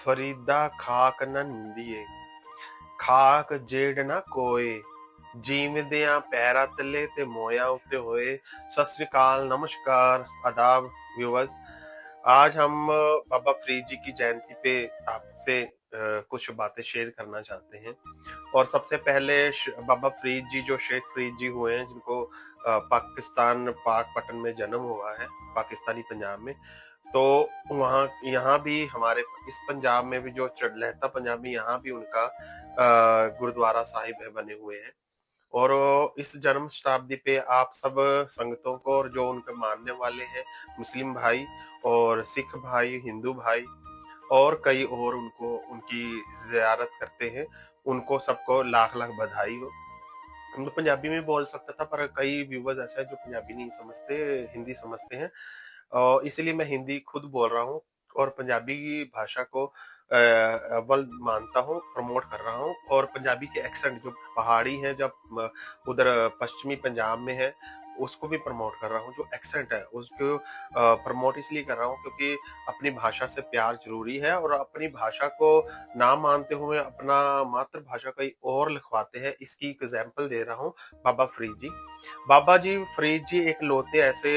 फरीदा खाक न नींदिए खाक जेड़ ना कोए ਜੀਵਦਿਆਂ ਪੈਰਾਂ ਤਲੇ ਤੇ ਮੋਇਆ ਉੱਤੇ होए। सत श्री अकाल, नमस्कार, आदाब व्यूअर्स। आज हम बाबा फरीद जी की जयंती पे आपसे कुछ बातें शेयर करना चाहते हैं। और सबसे पहले बाबा फरीद जी जो शेख फरीद जी हुए हैं, जिनको पाकिस्तान पाकपटन में जन्म हुआ है, पाकिस्तानी पंजाब में। तो वहाँ यहाँ भी हमारे इस पंजाब में भी जो लहता पंजाब में यहाँ भी उनका गुरुद्वारा साहिब है बने हुए हैं। और इस जन्म शताब्दी पे आप सब संगतों को और जो उनके मानने वाले हैं, मुस्लिम भाई और सिख भाई, हिंदू भाई और कई और उनको उनकी ज़ियारत करते हैं, उनको सबको लाख-लाख बधाई हो। मैं पंजाबी में बोल सकता था, पर कई व्यूअर्स ऐसे हैं जो पंजाबी नहीं समझते, हिंदी समझते हैं। इसीलिए मैं हिंदी खुद बोल रहा हूँ और पंजाबी की भाषा को अव्वल मानता हूँ, प्रमोट कर रहा हूँ। और पंजाबी के एक्सेंट जो पहाड़ी है, जब उधर पश्चिमी पंजाब में है, उसको भी प्रमोट कर रहा हूँ। जो एक्सेंट है उसको प्रमोट इसलिए कर रहा हूँ क्योंकि अपनी भाषा से प्यार जरूरी है, और अपनी भाषा को ना मानते हुए अपना मातृभाषा कहीं और लिखवाते हैं। इसकी एक एग्जाम्पल दे रहा हूँ, बाबा फरीद जी। बाबा जी फरीद जी एक लौते ऐसे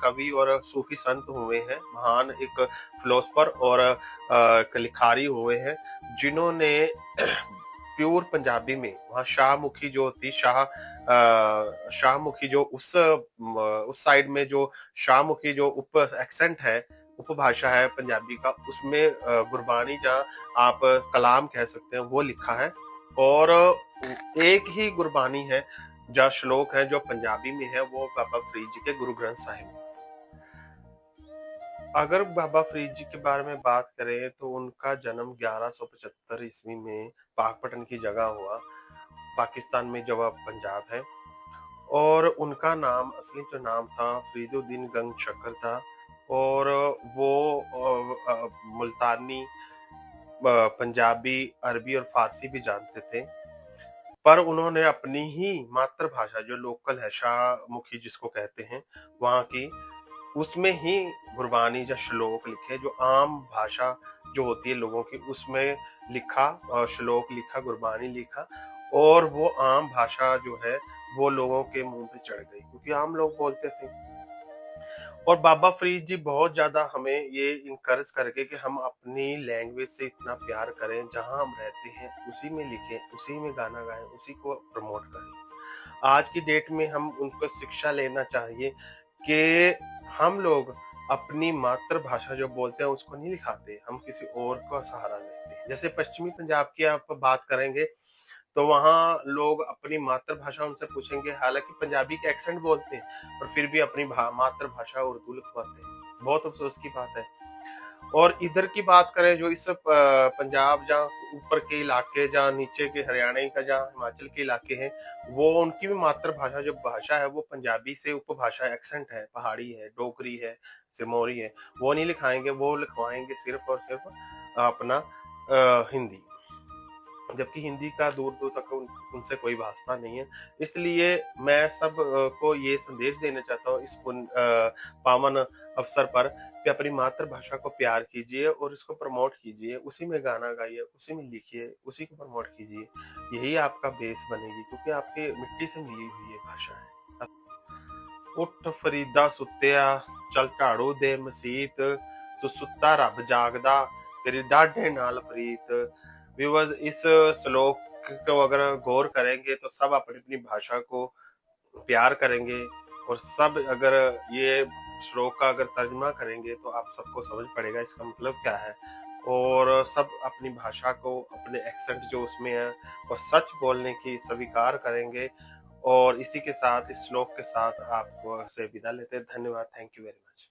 कवि और सूफी संत हुए हैं, महान एक फिलोसफर और लिखारी हुए हैं, जिन्होंने प्योर पंजाबी में वहाँ शाहमुखी जो थी शाहमुखी जो उस साइड में जो शाहमुखी जो उप एक्सेंट है, उपभाषा है पंजाबी का, उसमें गुरबानी जहाँ आप कलाम कह सकते हैं वो लिखा है। और एक ही गुरबानी है, जो श्लोक है जो पंजाबी में है, वो बाबा फरीद जी के गुरु ग्रंथ साहिब। अगर बाबा फरीद जी के बारे में बात करें तो उनका जन्म 1175 ईस्वी में पाकपटन की जगह हुआ, पाकिस्तान में जो अब पंजाब है। और उनका नाम असली जो नाम था फरीदुद्दीन गंग शक्कर था। और वो मुल्तानी, पंजाबी, अरबी और फारसी भी जानते थे। पर उन्होंने अपनी ही मातृभाषा जो लोकल है, शाहमुखी जिसको कहते हैं वहाँ की, उसमें ही गुरबानी या श्लोक लिखे, जो आम भाषा जो होती है लोगों की, उसमें लिखा, श्लोक लिखा, गुरबानी लिखा। और वो आम भाषा जो है वो लोगों के मुंह पे चढ़ गई, क्योंकि आम लोग बोलते थे। और बाबा फरीद जी बहुत ज्यादा हमें ये इनकरेज करके कि हम अपनी लैंग्वेज से इतना प्यार करें, जहां हम रहते हैं उसी में लिखें, उसी में गाना गाएं, उसी को प्रमोट करें। आज की डेट में हम उनको शिक्षा लेना चाहिए कि हम लोग अपनी मातृभाषा जो बोलते हैं उसको नहीं लिखाते, हम किसी और का सहारा लेते हैं। जैसे पश्चिमी पंजाब की आप बात करेंगे तो वहाँ लोग अपनी मातृभाषा उनसे पूछेंगे, हालांकि पंजाबी के एक्सेंट बोलते हैं, पर फिर भी अपनी मातृभाषा उर्दू लिखवाते हैं। बहुत अफसोस की बात है। और इधर की बात करें, जो इस पंजाब जहाँ ऊपर के इलाके, जहाँ नीचे के हरियाणा का, जहाँ हिमाचल के इलाके हैं, वो उनकी भी मातृभाषा जो भाषा है वो पंजाबी से उपभाषा एक्सेंट है, पहाड़ी है, डोगरी है, सिरमौरी है। वो नहीं लिखाएंगे, वो लिखवाएंगे सिर्फ और सिर्फ अपना हिंदी। जबकि हिंदी का दूर दूर तक उनसे कोई वास्ता नहीं है। इसलिए मैं सब को ये संदेश देना चाहता हूँ इस पावन अवसर पर, कि अपनी मातृभाषा को प्यार कीजिए और इसको प्रमोट कीजिए, उसी में गाना गाइए, उसी में लिखिए, उसी को प्रमोट कीजिए। यही आपका बेस बनेगी, क्योंकि आपके मिट्टी से मिली हुई ये भाषा है। उठ फरीदा सुत्तिया, चल झाड़ू दे मसीत, तू सुत्ता रब जागदा, तेरी डाढ़े नाल प्रीत। व्यूअर्स, इस श्लोक को अगर गौर करेंगे तो सब अपनी अपनी भाषा को प्यार करेंगे, और सब अगर ये श्लोक का अगर तर्जुमा करेंगे तो आप सबको समझ पड़ेगा इसका मतलब क्या है। और सब अपनी भाषा को, अपने एक्सेंट जो उसमें है, और सच बोलने की स्वीकार करेंगे। और इसी के साथ, इस श्लोक के साथ आपको से विदा लेते हैं। धन्यवाद। Thank you very much.